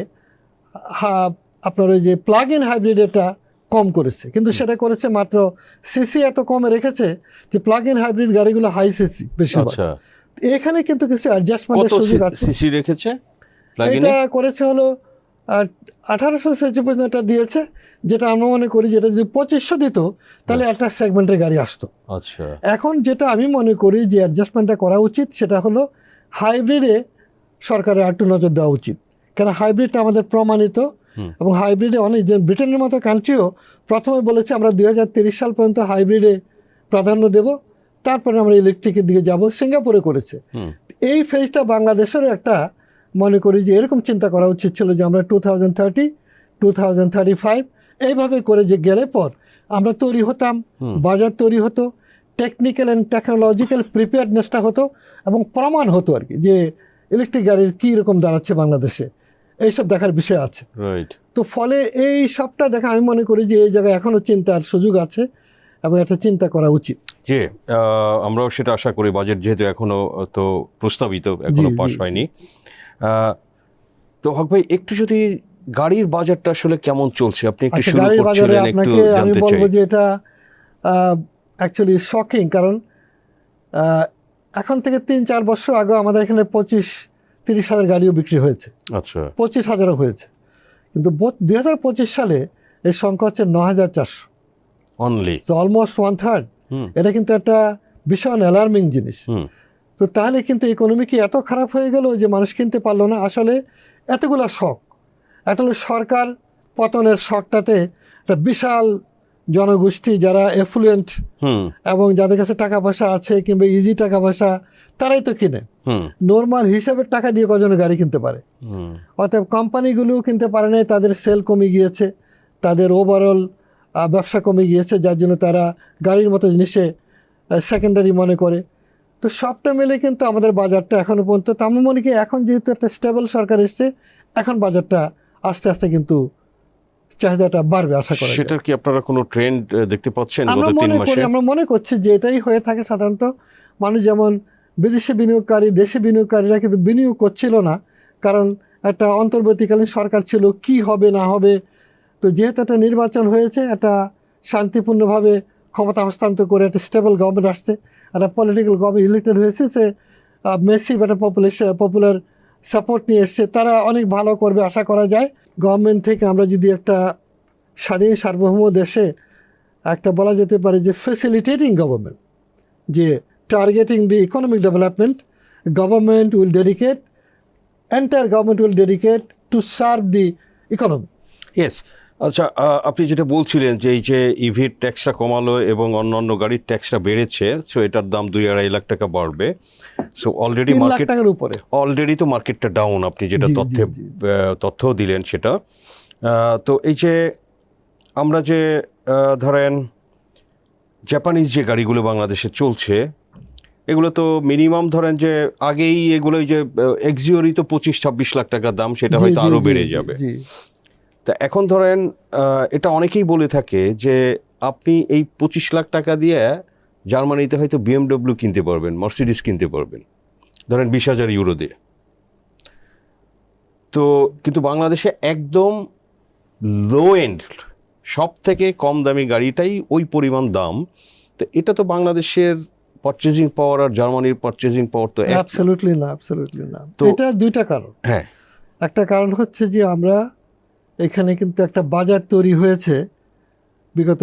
আপনার ওই যে প্লাগ ইন হাইব্রিড এটা কম করেছে, কিন্তু সেটা করেছে মাত্র সিসি এত কমে রেখেছে যে প্লাগ ইন হাইব্রিড গাড়িগুলো হাই সিসি বেশিরভাগ। আচ্ছা, এখানে কিন্তু কিছু অ্যাডজাস্টমেন্টের কত সুযোগ আছে। সিসি রেখেছে প্লাগ-ইনে? এটা করেছে হলো 1800 সিসি পর্যন্ত দিয়েছে, যেটা আমরা মনে করি যেটা যদি 2500 দিত তাহলে একটা সেগমেন্টের গাড়ি আসতো। আচ্ছা, এখন যেটা আমি মনে করি যে অ্যাডজাস্টমেন্টটা করা উচিত, সেটা হলো হাইব্রিডে সরকারের একটু নজর দেওয়া উচিত, কেন হাইব্রিডটা আমাদের প্রমাণিত। এবং হাইব্রিডে অনেক, যে ব্রিটেনের মতো কান্ট্রিও প্রথমে বলেছে আমরা 2030 সাল পর্যন্ত হাইব্রিডে প্রাধান্য দেব, তারপরে আমরা ইলেকট্রিকের দিকে যাব, সিঙ্গাপুরে করেছে। এই ফেজটা বাংলাদেশেরও একটা মনে করি যে এরকম চিন্তা করা উচিত ছিল যে আমরা 2030, 2035 এইভাবে করে যে গেলে পর আমরা তৈরি হতাম, বাজার তৈরি হতো, টেকনিক্যাল অ্যান্ড টেকনোলজিক্যাল প্রিপেয়ারনেসটা হতো, এবং প্রমাণ হতো আর কি যে ইলেকট্রিক গাড়ির কী রকম দাঁড়াচ্ছে বাংলাদেশে, এইসব দেখার বিষয় আছে। রাইট। তো ফলে এই সবটা দেখা আমি মনে করি যে এই জায়গায় এখনও চিন্তার সুযোগ আছে এবং একটা চিন্তা করা উচিত। যে আমরাও সেটা আশা করি, বাজেট যেহেতু এখনো তো প্রস্তাবিত, এখনো পাস হয়নি। তো হক ভাই, একটু যদি গাড়ির বাজারটা আসলে কেমন চলছে, আপনি একটু শুরু গাড়ির বাজারে করছিলেন, একটু আপনাকে আমি জানতে বলবো চাই। যে এটা অ্যাকচুয়ালি শকিং, কারণ এখন থেকে 3-4 বছর আগে আমাদের এখানে 25-30 হাজার গাড়িও বিক্রি হয়েছে, আচ্ছা, 25,000ও হয়েছে, কিন্তু 2025 সালে এর সংখ্যা হচ্ছে 9,400, অনলি অলমোস্ট 1/3। এটা কিন্তু একটা ভীষণ অ্যালার্মিং জিনিস। তো তাহলে কিন্তু ইকোনমি কি এত খারাপ হয়ে গেল যে মানুষ কিনতে পারলো না? আসলে এতগুলো শখ, একটা হলো সরকার পতনের শখটাতে একটা বিশাল জনগোষ্ঠী যারা এফ্লুয়েন্ট এবং যাদের কাছে টাকা পয়সা আছে কিংবা ইজি টাকা পয়সা, তারাই তো কিনে। নর্মাল হিসাবের টাকা দিয়ে কজন গাড়ি কিনতে পারে? অতএব কোম্পানিগুলোও কিনতে পারে নাই, তাদের সেল কমে গিয়েছে, তাদের ওভারঅল ব্যবসা কমে গিয়েছে, যার জন্য তারা গাড়ির মতো জিনিসে সেকেন্ডারি মনে করে। তো সবটা মিলে কিন্তু আমাদের বাজারটা এখনও পর্যন্ত, তো আমরা মনে করি এখন যেহেতু একটা স্টেবল সরকার এসছে, এখন বাজারটা আস্তে আস্তে কিন্তু চাহিদাটা বাড়বে আশা করা যায়। সেটার কি আপনারা কোনো ট্রেন্ড দেখতে পাচ্ছেন গত 3 মাসে? আমরা মনে করছি যে এটাই হয়ে থাকে সাধারণত। মানুষ যেমন বিদেশি বিনিয়োগকারী, দেশি বিনিয়োগকারীরা কিন্তু বিনিয়োগ করছিল না, কারণ একটা অন্তর্বর্তীকালীন সরকার ছিল, কি হবে না হবে। তো যেহেতু একটা নির্বাচন হয়েছে, একটা শান্তিপূর্ণভাবে ক্ষমতা হস্তান্তর করে একটা স্টেবল গভর্নমেন্ট আসছে, একটা পলিটিক্যাল গভর্নমেন্ট ইলেক্টেড হয়েছে, সে মেসিভ একটা পপুলার সাপোর্ট নিয়ে এসছে, তারা অনেক ভালো করবে আশা করা যায়। গভর্নমেন্ট থেকে আমরা যদি একটা স্বাধীন সার্বভৌম দেশে একটা বলা যেতে পারে যে ফ্যাসিলিটেটিং গভর্নমেন্ট, যে targeting the economic development, government will dedicate, entire government will dedicate to serve the economy. Yes. আচ্ছা, আপনি যেটা বলছিলেন যে এই যে ইভির ট্যাক্সটা কমালো এবং অন্যান্য গাড়ির ট্যাক্সটা বেড়েছে, সো এটার দাম 2-2.5 লাখ টাকা বাড়বে। সো অলরেডি 3 লাখ মার্কেট, টাকার উপরে অলরেডি তো মার্কেটটা ডাউন, আপনি যেটা তথ্য দিলেন সেটা। তো এই যে আমরা যে ধরেন জাপানিজ যে গাড়িগুলো বাংলাদেশে চলছে, এগুলো তো মিনিমাম ধরেন যে আগেই এগুলো যে এক্সিওরই তো 25-26 লাখ টাকা দাম, সেটা জি, হয়তো জি, আরো জি, বেড়ে জি, যাবে। জি। তা এখন ধরেন এটা অনেকেই বলে থাকে যে আপনি এই 25 লাখ টাকা দিয়ে জার্মানিতে হয়তো BMW কিনতে পারবেন, মার্সিডিস কিনতে পারবেন, ধরেন 20,000 ইউরো দিয়ে। তো কিন্তু বাংলাদেশে একদম লো এন্ড সব থেকে কম দামি গাড়িটাই ওই পরিমাণ দাম। তো এটা তো বাংলাদেশের পারচেজিং পাওয়ার আর জার্মানির পারচেজিং পাওয়ার তো এক না। অ্যাবসলিউটলি না, অ্যাবসলিউটলি না। তো এটা দুইটা কারণ। হ্যাঁ, একটা কারণ হচ্ছে যে আমরা এখানে কিন্তু একটা বাজার তৈরি হয়েছে বিগত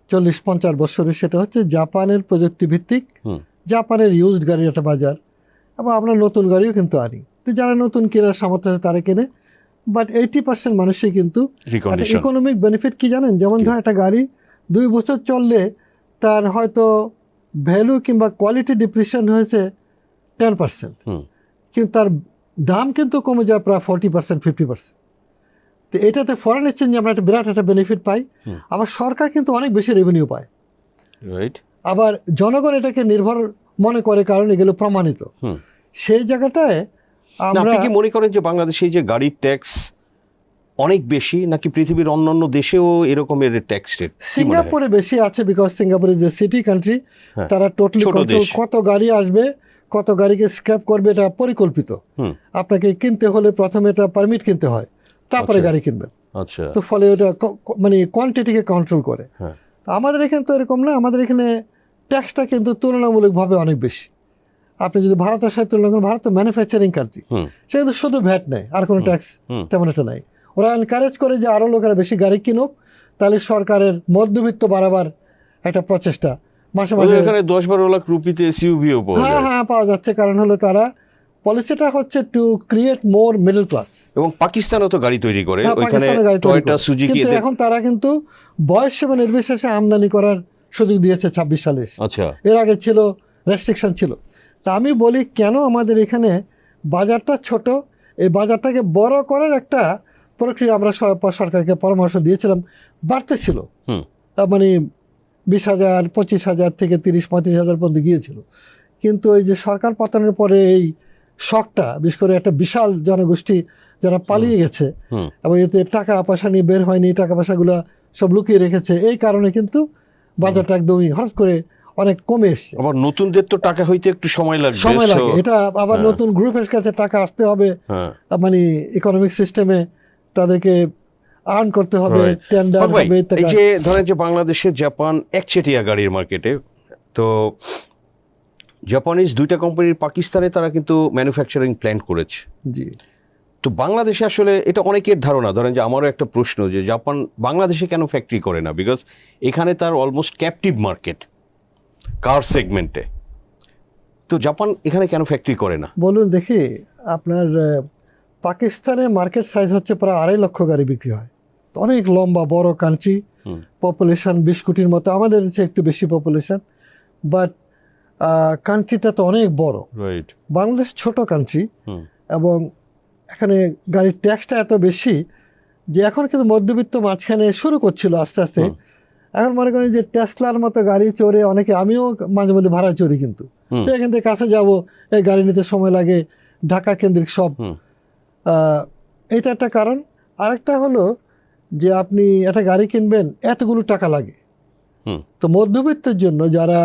40-50 বছরে, সেটা হচ্ছে জাপানের প্রযুক্তি ভিত্তিক, হুম, জাপানের ইউজড গাড়ির একটা বাজার, এবং আমরা নতুন গাড়িও কিন্তু আনি। তো যারা নতুন কেনার সামর্থ্য আছে তারা কেনে, বাট 80% মানুষই কিন্তু একটা রিকন্ডিশন। ইকোনমিক বেনিফিট কি জানেন, যেমন ধর একটা গাড়ি 2 বছর চললে তার হয়তো ভ্যালু কিংবা কোয়ালিটি ডিপ্রিশন হয়েছে 10%, হুম, কিন্তু তার দাম কিন্তু কমে যায় প্রায় 40%, 50%। তো এটাতে ফরেন এক্সচেঞ্জে আমরা একটা বিরাট একটা বেনিফিট পাই। হুম। আবার সরকার কিন্তু অনেক বেশি রেভিনিউ পায়। রাইট। আবার জনগণ এটাকে নির্ভর মনে করে, কারণ এগুলো প্রমাণিত। হুম। সেই জায়গাটায় না, আমরা আপনি কি মনে করেন যে বাংলাদেশে এই যে গাড়ির ট্যাক্স অনেক বেশি, নাকি পৃথিবীর অন্যান্য দেশেও এরকমের ট্যাক্স রেট? সিঙ্গাপুরে বেশি আছে, বিকজ সিঙ্গাপুরে যে সিটি কান্ট্রি, হ্যাঁ, তারা টোটালি ছোট কন্ট্রোল, দেশ। কত গাড়ি আসবে, কত গাড়িকে স্ক্র্যাপ করবে, এটা পরিকল্পিত। হুম, আপনাকে কিনতে হলে প্রথমে এটা পারমিট কিনতে হয়, তারপরে আচ্ছা। গাড়ি কিনবেন। আচ্ছা। তো ফলে ওটা মানে কোয়ান্টিটিকে কন্ট্রোল করে। হ্যাঁ। আমাদের এখানে তো এরকম না, আমাদের এখানে ট্যাক্সটা কিন্তু তুলনামূলকভাবে অনেক বেশি। আপনি যদি ভারতের সাথে তুলনা করেন, ভারত তো ম্যানুফ্যাকচারিং কান্ট্রি, হুম, সে কিন্তু শুধু ভ্যাট নেয়, আর কোনো ট্যাক্স হুম। তেমন একটা নাই। ওরা এনকারেজ করে যে আরও লোকেরা বেশি গাড়ি কিনুক, তাহলে সরকারের মধ্যবিত্ত বাড়াবার একটা প্রচেষ্টা মাসে মাসে। ওদের এখানে 10-12 লাখ রুপিতে এসইউভিও পাওয়া হ্যাঁ যায়। হ্যাঁ পাওয়া যাচ্ছে, কারণ হলো তারা পলিসিটা হচ্ছে to create more middle class. এবং পাকিস্তানও তো গাড়ি তৈরি করে, হ্যাঁ, ওইখানে পাকিস্তানের গাড়ি তৈরি টয়োটা, করে। সুজুকি। কিন্তু এখন তারা কিন্তু বয়স সীমা নির্বিশেষে আমদানি করার সুযোগ দিয়েছে 26 সালে এসে। আচ্ছা। এর আগে ছিল রেস্ট্রিকশন ছিল। তা আমি বলি কেন আমাদের এখানে বাজারটা ছোট, এই বাজারটাকে বড় করার একটা প্রক্রিয়া আমরা সরকারকে পরামর্শ দিয়েছিলাম, বাড়তেছিল। হুম। মানে 20,000, 25,000 থেকে 30-35,000 পর্যন্ত গিয়েছিল। কিন্তু এই যে সরকার পতনের পরে এই শখটা, বিশেষ করে একটা বিশাল জনগোষ্ঠী যারা পালিয়ে গেছে, হুম। এবং এতে টাকা পয়সা নিয়ে বের হয়নি, টাকা পয়সাগুলো সব লুকিয়ে রেখেছে, এই কারণে কিন্তু বাজারটা একদমই হঠাৎ করে অনেক কমে এসছে। আবার নতুনদের তো টাকা হইতে একটু সময় লাগবে। সময় লাগে, so- এটা আবার হ্যাঁ। নতুন গ্রুপের কাছে টাকা আসতে হবে, হ্যাঁ। মানে ইকোনমিক সিস্টেমে তাদেরকে আর্ন করতে হবে, Right. টেন্ডার হক ভাই, হবে, এই যে ধরেন যে বাংলাদেশে জাপান একচেটিয়া গাড়ির মার্কেটে, তো জাপানিজ 2টা কোম্পানির পাকিস্তানে তারা কিন্তু ম্যানুফ্যাকচারিং প্ল্যান্ট করেছে। জি। তো বাংলাদেশে আসলে এটা অনেকের ধারণা, ধরেন যে আমারও একটা প্রশ্ন, যে জাপান বাংলাদেশে কেন ফ্যাক্টরি করে না? বিকজ এখানে তার অলমোস্ট ক্যাপটিভ মার্কেট কার সেগমেন্টে। তো জাপান এখানে কেন ফ্যাক্টরি করে না? বলুন দেখি, আপনার পাকিস্তানে মার্কেট সাইজ হচ্ছে প্রায় 2.5 লক্ষ গাড়ি বিক্রি হয়। তো অনেক লম্বা বড় কান্ট্রি, হুম। পপুলেশন 20 কোটির মতো, আমাদের হচ্ছে একটু বেশি পপুলেশন, বাট কান্ট্রিটা তো অনেক বড়। রাইট। বাংলাদেশ ছোট কান্ট্রি, হুম। এবং এখানে গাড়ির ট্যাক্সটা এত বেশি যে এখন কিন্তু মধ্যবিত্ত মাঝখানে শুরু করছিল আস্তে আস্তে। হুম। এখন মনে করেন যে টেসলার মতো গাড়ি চড়ে অনেকে, আমিও মাঝে মধ্যে ভাড়া চড়ি, কিন্তু হুম। তো এখান থেকে কাছে যাব, এই গাড়ি নিতে সময় লাগে, ঢাকা কেন্দ্রিক সব। হুম। এটা একটা কারণ। আরেকটা হলো যে আপনি একটা গাড়ি কিনবেন, এতগুলো টাকা লাগে। হুম। তো মধ্যবিত্তের জন্য, যারা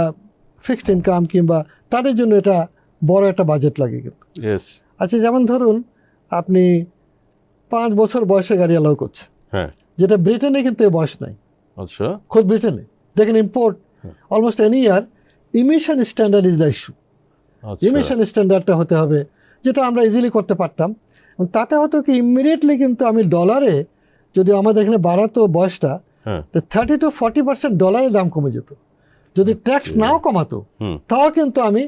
ফিক্সড ইনকাম কিংবা তাদের জন্য এটা বড় একটা বাজেট লাগে কিন্তু। ইয়েস। আচ্ছা, যেমন ধরুন আপনি 5 বছর বয়সে গাড়ি অ্যালাউ করছে, হ্যাঁ। যেটা ব্রিটেনে কিন্তু এই বয়স নাই। আচ্ছা। খোদ ব্রিটেনে দেখেন, import almost any year emission standard is the issue. আচ্ছা। ইমিশন স্ট্যান্ডার্ডটা হতে হবে, যেটা আমরা ইজিলি করতে পারতাম। এবং তাতে হতো কি, ইমিডিয়েটলি কিন্তু আমি ডলারে, যদি আমাদের এখানে বাড়াতো বয়সটা, হ্যাঁ। তো 30-40% ডলারে দাম কমে যেত। যদি ট্যাক্স নাও কমাতো, হুম। তাও কিন্তু আমি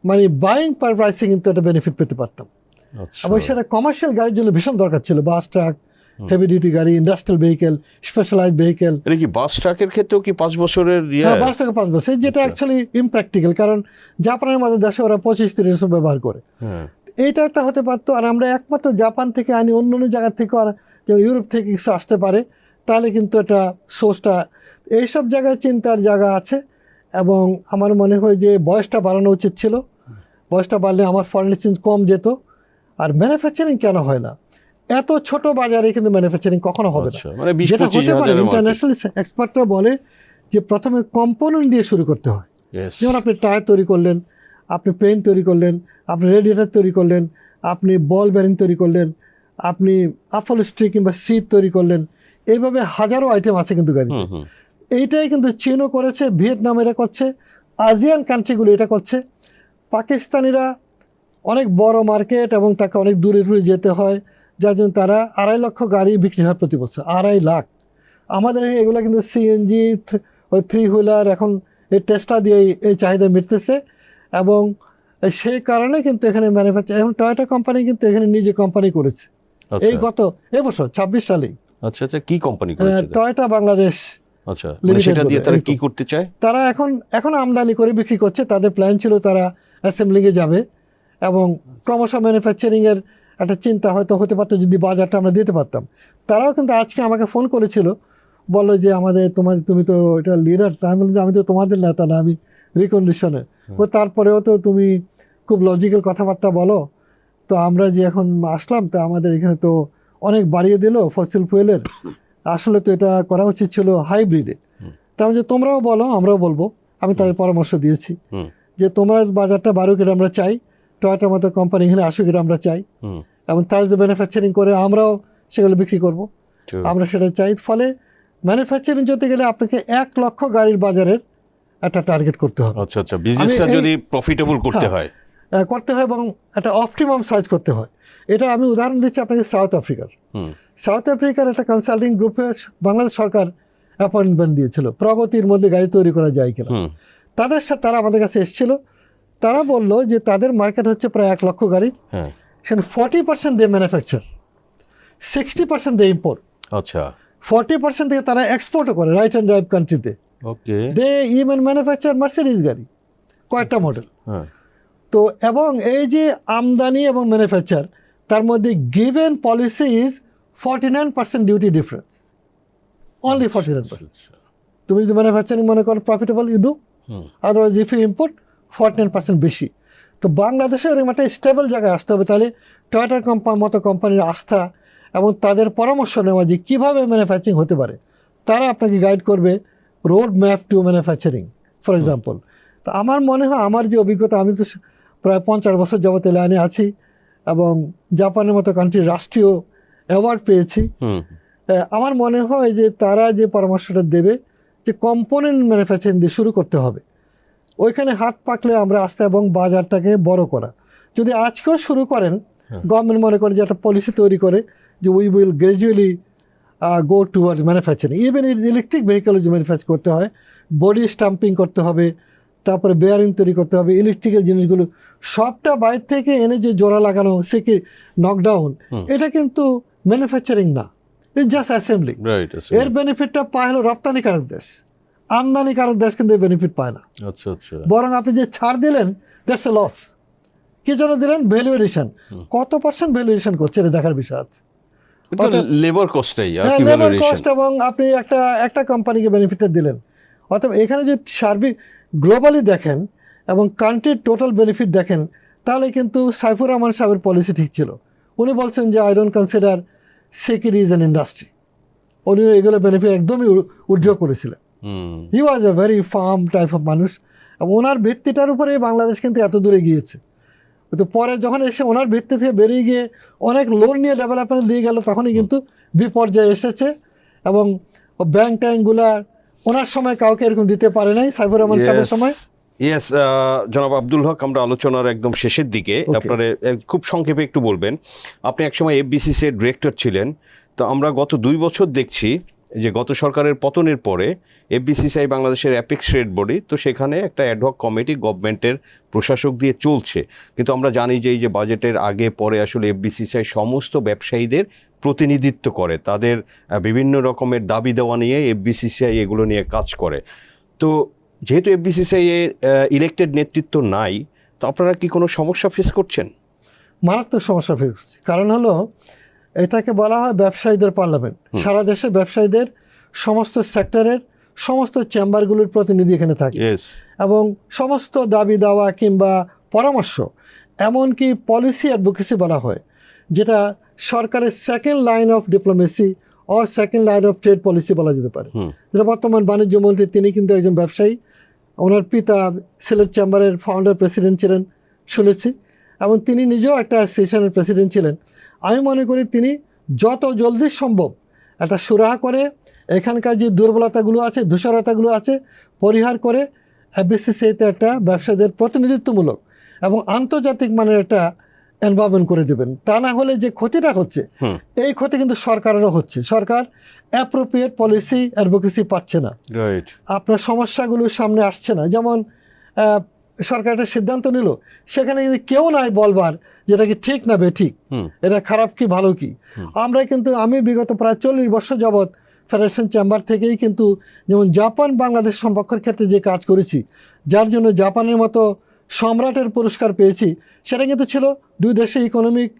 মানে বাইং পার প্রাইসে কিন্তু একটা বেনিফিট পেতে পারতাম। আচ্ছা। এবং সেটা কমার্শিয়াল গাড়ির জন্য ভীষণ দরকার ছিল, বাস, ট্রাক, হেভি ডিউটি গাড়ি, ইন্ডাস্ট্রিয়াল ভেহিকেল, স্পেশালাইজড ভেহিকেল। এটা কি বাস ট্রাকের ক্ষেত্রেও কি 5 বছরের হ্যাঁ, 5 থেকে 5 বছর, যেটা অ্যাকচুয়ালি ইমপ্র্যাকটিক্যাল, কারণ জাপানের মধ্যে দেশে ওরা 25-30 ব্যবহার করে। হ্যাঁ। এইটা একটা হতে পারতো। আর আমরা একমাত্র জাপান থেকে আনি, অন্য অন্য জায়গা থেকে, আর যেমন ইউরোপ থেকে কিছু আসতে পারে, তাহলে কিন্তু এটা সোর্সটা, এইসব জায়গায় চিন্তার জায়গা আছে। এবং আমার মনে হয় যে বয়সটা বাড়ানো উচিত ছিল। বয়সটা বাড়লে আমার ফরেন এক্সচেঞ্জ কম যেত। আর ম্যানুফ্যাকচারিং কেন হয় না? এত ছোট বাজারে কিন্তু ম্যানুফ্যাকচারিং কখনো হবে না। আচ্ছা, মানে 20-25 যেটা হতে পারে, হাজারের market। ইন্টারন্যাশনাল এক্সপার্টরা বলে যে প্রথমে কম্পোনেন্ট দিয়ে শুরু করতে হয়। Yes. যেমন আপনি টায়ার তৈরি করলেন, আপনি পেইন্ট তৈরি করলেন, আপনি রেডিয়েটর তৈরি করলেন, আপনি বল বেয়ারিং তৈরি করলেন, আপনি আপহোলস্ট্রি কিংবা সিট তৈরি করলেন। এইভাবে হাজারো আইটেম আছে কিন্তু গাড়িতে। হুম। এইটাই কিন্তু চীনও করেছে, ভিয়েতনাম এটা করছে, আসিয়ান কান্ট্রিগুলো এটা করছে। পাকিস্তানিরা অনেক বড় মার্কেট এবং তাকে অনেক দূরে দূরে যেতে হয়, যার জন্য তারা 2.5 লক্ষ গাড়ি বিক্রি হয় প্রতি বছর। 2.5 লাখ। আমাদের এগুলো কিন্তু সিএনজি, ওই 3 হুইলার, এখন এই টেস্টা দিয়ে এই চাহিদা মিটতেছে। এবং সেই কারণে কিন্তু এখানে ম্যানুফ্যাকচার, এখন টয়োটা কোম্পানি কিন্তু এখানে নিজে কোম্পানি করেছে এই গত এবছর 26 সালেই। আচ্ছা আচ্ছা, কি কোম্পানি করেছে? টয়োটা বাংলাদেশ। আচ্ছা, মানে সেটা দিয়ে তারা কি করতে চায়? তারা এখন আমদানি করে বিক্রি করছে। তাদের প্ল্যান ছিল তারা অ্যাসেম্বলিংয়ে যাবে এবং ক্রমশ ম্যানুফ্যাকচারিংয়ের একটা চিন্তা হয়তো হতে পারতো যদি বাজারটা আমরা দিতে পারতাম। তারাও কিন্তু আজকে আমাকে ফোন করেছিল, বললো যে তুমি তো এটা লিডার। তা আমি বললাম যে আমি তো তোমাদের নেতা না, আমি রিকন্ডিশনের। তারপরেও তো তুমি খুব লজিক্যাল কথাবার্তা বলো। তো আমরা যে এখন আসলাম, তা আমাদের এখানে তো অনেক বাড়িয়ে দিল ফসিল ফুয়েলের, আসলে তো এটা করা উচিত ছিল হাইব্রিডে। তার যে তোমরাও বলো, আমরাও বলবো। আমি তাদের পরামর্শ দিয়েছি যে তোমরা বাজারটা বাড়ুক, এটা আমরা চাই। টয়োটার মতো কোম্পানি এখানে আসুক, এটা আমরা চাই। এবং তারা যদি ম্যানুফ্যাকচারিং করে আমরাও সেগুলো বিক্রি করব, আমরা সেটা চাই। ফলে ম্যানুফ্যাকচারিং করতে গেলে আপনাকে 1 লক্ষ গাড়ির বাজারের একটা টার্গেট করতে হবে। আচ্ছা আচ্ছা, বিজনেসটা যদি প্রফিটেবল করতে হয় এবং একটা অপটিমাম সাইজ করতে হয়। এটা আমি উদাহরণ দিচ্ছি আপনাকে সাউথ আফ্রিকার। সাউথ আফ্রিকার একটা কনসাল্টিং গ্রুপের বাংলাদেশ সরকার অ্যাপয়েন্টমেন্ট দিয়েছিল প্রগতির মধ্যে গাড়ি তৈরি করা যায় কিনা। তাদের সাথে তারা আমাদের কাছে এসেছিল। তারা বলল যে তাদের মার্কেট হচ্ছে প্রায় 1 লক্ষ গাড়ি। সেখানে 40% দিয়ে ম্যানুফ্যাকচার, 60% দিয়ে ইম্পোর্ট। আচ্ছা, 40% থেকে তারা এক্সপোর্টও করে রাইট অ্যান্ড ড্রাইভ কান্ট্রিতে। ওকে। দে ইভেন ম্যানুফ্যাকচার মার্সিডিজ গাড়ি, কয়েকটা মডেল। তো এবং এই যে আমদানি এবং ম্যানুফ্যাকচার, তার মধ্যে given policy is 49% duty difference, only 49%। তুমি যদি ম্যানুফ্যাকচারিং মনে করো profitable, you do. Otherwise if you import 49% বেশি। তো বাংলাদেশে এরকম একটা স্টেবল জায়গায় আসতে হবে। তাহলে টয়োটার মতো কোম্পানির আস্থা এবং তাদের পরামর্শ নেওয়া যে কীভাবে ম্যানুফ্যাকচারিং হতে পারে, তারা আপনাকে গাইড করবে road map to manufacturing for example. তো আমার মনে হয়, আমার যে অভিজ্ঞতা, আমি তো প্রায় 50 বছর যাবত এই লাইনে আছি এবং জাপানের মতো কান্ট্রির রাষ্ট্রীয় অ্যাওয়ার্ড পেয়েছি। আমার মনে হয় যে তারা যে পরামর্শটা দেবে যে কম্পোনেন্ট ম্যানুফ্যাকচারিং দিয়ে শুরু করতে হবে, ওইখানে হাত পাকলে আমরা আস্তে এবং বাজারটাকে বড় করা। যদি আজকেও শুরু করেন, গভর্নমেন্ট মনে করে যে একটা পলিসি তৈরি করে যে we will gradually go towards manufacturing. Even electric ভেহিকেলও যে ম্যানুফ্যাকচার করতে হয়, বডি স্টাম্পিং করতে হবে, তারপরে বেয়ারিং তৈরি করতে হবে, ইলেকট্রিক্যাল জিনিসগুলো সবটা বাইরে থেকে এনে যে জোড়া লাগানো, সে কি নকডাউন, এটা কিন্তু ম্যানুফ্যাকচারিং না, ইটস জাস্ট অ্যাসেম্বলি। এর বেনিফিটটা পায় হলো রপ্তানিকারক দেশ, আমদানিকারক দেশ কিন্তু এই বেনিফিট পায় না। আচ্ছা আচ্ছা, বরং আপনি যে ছাড় দিলেন, দ্যাটস এ লস। কি জন্য দিলেন? ভ্যালুয়েশন। কত পার্সেন্ট ভ্যালুয়েশন করছে এটা দেখার বিষয় আছে। লেবার কস্টটাই আর কি, লেবার কস্ট, এবং আপনি একটা কোম্পানিকে বেনিফিটটা দিলেন। অতএব এখানে যে সার্বিক গ্লোবালি দেখেন এবং কান্ট্রির টোটাল বেনিফিট দেখেন, তাহলে কিন্তু সাইফুর রহমান সাহেবের পলিসি ঠিক ছিল। উনি বলছেন যে I don't consider security is an industry. উনি এগুলো বেনিফিট একদমই উইথড্র করেছিলেন। He was a very firm type of মানুষ, এবং ওনার ভিত্তিটার উপরে বাংলাদেশ কিন্তু এত দূরে গিয়েছে। তো পরে যখন এসে ওনার ভিত্তি থেকে বেরিয়ে গিয়ে অনেক লোন নিয়ে ডেভেলপমেন্ট দিয়ে গেল, তখনই কিন্তু বিপর্যয় এসেছে। এবং ব্যাংক ট্যাঙ্কগুলা ওনার সময় কাউকে এরকম দিতে পারে নাই, সাইফুর রহমান সাহেবের সময়। ইয়েস, জনাব আব্দুল হক, আমরা আলোচনার একদম শেষের দিকে। আপনারা খুব সংক্ষেপে একটু বলবেন, আপনি একসময় এফবিসিসি এর ডিরেক্টর ছিলেন। তো আমরা গত 2 বছর দেখছি যে গত সরকারের পতনের পরে এফবিসিসিআই বাংলাদেশের অ্যাপেক্স ট্রেড বডি, তো সেখানে একটা অ্যাডহক কমিটি গভর্নমেন্টের প্রশাসক দিয়ে চলছে। কিন্তু আমরা জানি যে এই যে বাজেটের আগে পরে আসলে এফবিসিসিআই সমস্ত ব্যবসায়ীদের প্রতিনিধিত্ব করে, তাদের বিভিন্ন রকমের দাবি দেওয়া নিয়ে এফবিসিসিআই এগুলো নিয়ে কাজ করে। তো যেহেতু এফবিসিসিআই এর ইলেক্টেড নেতৃত্ব নাই, তো আপনারা কি কোনো সমস্যা ফেস করছেন? মারাত্মক সমস্যা ফেস করছি। কারণ হলো, এটাকে বলা হয় ব্যবসায়ীদের পার্লামেন্ট। সারা দেশে ব্যবসায়ীদের সমস্ত সেক্টরের সমস্ত চেম্বারগুলোর প্রতিনিধি এখানে থাকে ইয়েস, এবং সমস্ত দাবি দাওয়া কিংবা পরামর্শ, এমনকি পলিসি অ্যাডভোকেসি বলা হয়, যেটা সরকারের second line of diplomacy or second line of trade policy বলা যেতে পারে। যেটা বর্তমান বাণিজ্য মন্ত্রী, তিনি কিন্তু একজন ব্যবসায়ী, ওনার পিতা সিলেট চেম্বারের ফাউন্ডার প্রেসিডেন্ট ছিলেন শুনেছি, এবং তিনি নিজেও একটা অ্যাসোসিয়েশনের প্রেসিডেন্ট ছিলেন। আমি মনে করি তিনি যত জলদি সম্ভব একটা সুরাহা করে এখানকার যে দুর্বলতাগুলো আছে, ধূসরতাগুলো আছে পরিহার করে এফবিসিসিআইতে একটা ব্যবসায়ীদের প্রতিনিধিত্বমূলক এবং আন্তর্জাতিক মানের একটা এনভায়রনমেন্ট করে দেবেন। তা না হলে যে ক্ষতিটা হচ্ছে, এই ক্ষতি কিন্তু সরকারেরও হচ্ছে। সরকার অ্যাপ্রোপ্রিয়েট পলিসি অ্যাডভোকেসি পাচ্ছে না, রাইট, আপনার সমস্যাগুলো সামনে আসছে না। যেমন সরকার একটা সিদ্ধান্ত নিল, সেখানে কিন্তু কেউ নাই বলবার যেটা কি ঠিক না বেঠিক, এটা খারাপ কি ভালো কি। আমরা কিন্তু, আমি বিগত প্রায় 40 বছর যাবৎ ফেডারেশন চেম্বার থেকেই কিন্তু যেমন জাপান বাংলাদেশ সম্পর্কের ক্ষেত্রে যে কাজ করেছি, যার জন্য জাপানের মতো সম্রাটের পুরস্কার পেয়েছি, সেটা কিন্তু ছিল দুই দেশের ইকোনমিক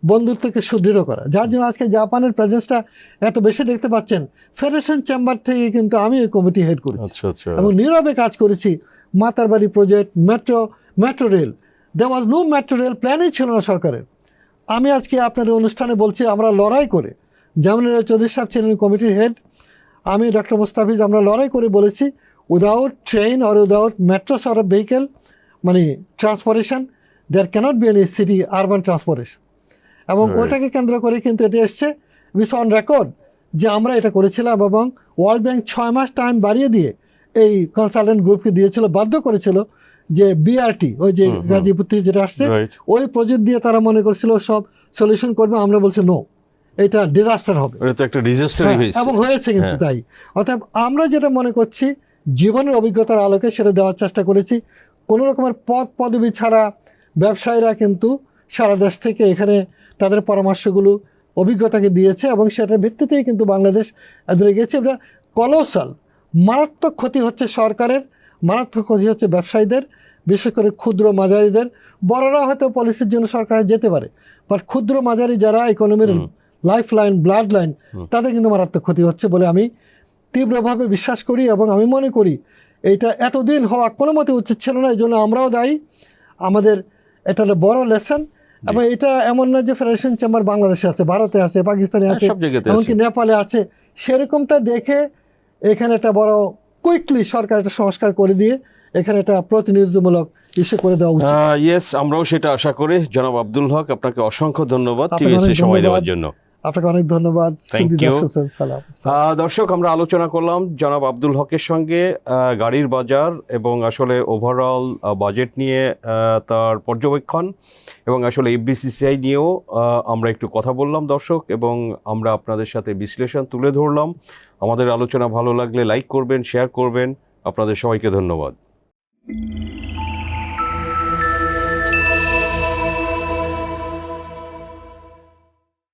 বন্ধুত্বকে সুদৃঢ় করা, যার জন্য আজকে জাপানের প্রেজেন্সটা এত বেশি দেখতে পাচ্ছেন। ফেডারেশন চেম্বার থেকে কিন্তু আমি ওই কমিটি হেড করেছি এবং নীরবে কাজ করেছি। Matarbari project, metro rail, there was no metro rail, প্ল্যানই ছিল না সরকারের। আমি আজকে আপনাদের অনুষ্ঠানে বলছি, আমরা লড়াই করে, জামিনুল চৌধুরী সাহেব ছিলেন কমিটির হেড, আমি ডক্টর মুস্তাফিজ, আমরা লড়াই করে বলেছি without train or without metro sort of vehicle মানে transportation there can't be any city urban transportation. এবং ওটাকে কেন্দ্র করে কিন্তু এটা এসছে উইথ অন রেকর্ড যে আমরা এটা করেছিলাম, এবং ওয়ার্ল্ড ব্যাংক 6 মাস টাইম বাড়িয়ে দিয়ে এই কনসালটেন্ট গ্রুপকে দিয়েছিল, বাধ্য করেছিল যে বিআরটি, ওই যে গাজীপুর থেকে যেটা আসছে, ওই প্রজেক্ট দিয়ে তারা মনে করছিল সব সলিউশন করবে। আমরা বলছি নো, এটা ডিজাস্টার হবে, এবং হয়েছে কিন্তু তাই। অর্থাৎ আমরা যেটা মনে করছি জীবনের অভিজ্ঞতার আলোকে সেটা দেওয়ার চেষ্টা করেছি। কোনো রকমের পদ পদবি ছাড়া ব্যবসায়ীরা কিন্তু সারা দেশ থেকে এখানে তাদের পরামর্শগুলো অভিজ্ঞতাকে দিয়েছে, এবং সেটার ভিত্তিতেই কিন্তু বাংলাদেশ এদরে গেছে। এটা কলোসাল, মারাত্মক ক্ষতি হচ্ছে সরকারের, মারাত্মক ক্ষতি হচ্ছে ব্যবসায়ীদের, বিশেষ করে ক্ষুদ্র মাঝারিদের। বড়রা হয়তো পলিসির জন্য সরকারে যেতে পারে, বাট ক্ষুদ্র মাঝারি যারা ইকোনমির লাইফ লাইন, ব্লাড লাইন, তাদের কিন্তু মারাত্মক ক্ষতি হচ্ছে বলে আমি তীব্রভাবে বিশ্বাস করি। এবং আমি মনে করি এইটা এতদিন হওয়া কোনো মতে উচিত ছিল না, এই জন্য আমরাও দায়ী। আমাদের এটা একটা বড় লেসন। এবং এটা এমন না যে ফেডারেশন চেম্বার বাংলাদেশে আছে, ভারতে আছে, পাকিস্তানে আছে, এমনকি নেপালে আছে, সেরকমটা দেখে এখানে একটা বড় কুইকলি সরকার একটা সংস্কার করে দিয়ে এখানে একটা প্রতিনিধিত্বমূলক ইস্যু করে দেওয়া উচিত। ইয়েস, আমরাও সেটা আশা করি। জনাব আব্দুল হক, আপনাকে অসংখ্য ধন্যবাদ টিভিএসএ সময় দেওয়ার জন্য। আপনাকে অনেক ধন্যবাদ। Thank you. দর্শক, আমরা আলোচনা করলাম জনাব আব্দুল হকের সঙ্গে গাড়ির বাজার এবং আসলে ওভারঅল বাজেট নিয়ে তার পর্যবেক্ষণ, এবং আসলে এফবিসিসিআই নিয়েও আমরা একটু কথা বললাম দর্শক, এবং আমরা আপনাদের সাথে বিশ্লেষণ তুলে ধরলাম। আমাদের আলোচনা ভালো লাগলে লাইক করবেন, শেয়ার করবেন। আপনাদের সবাইকে ধন্যবাদ।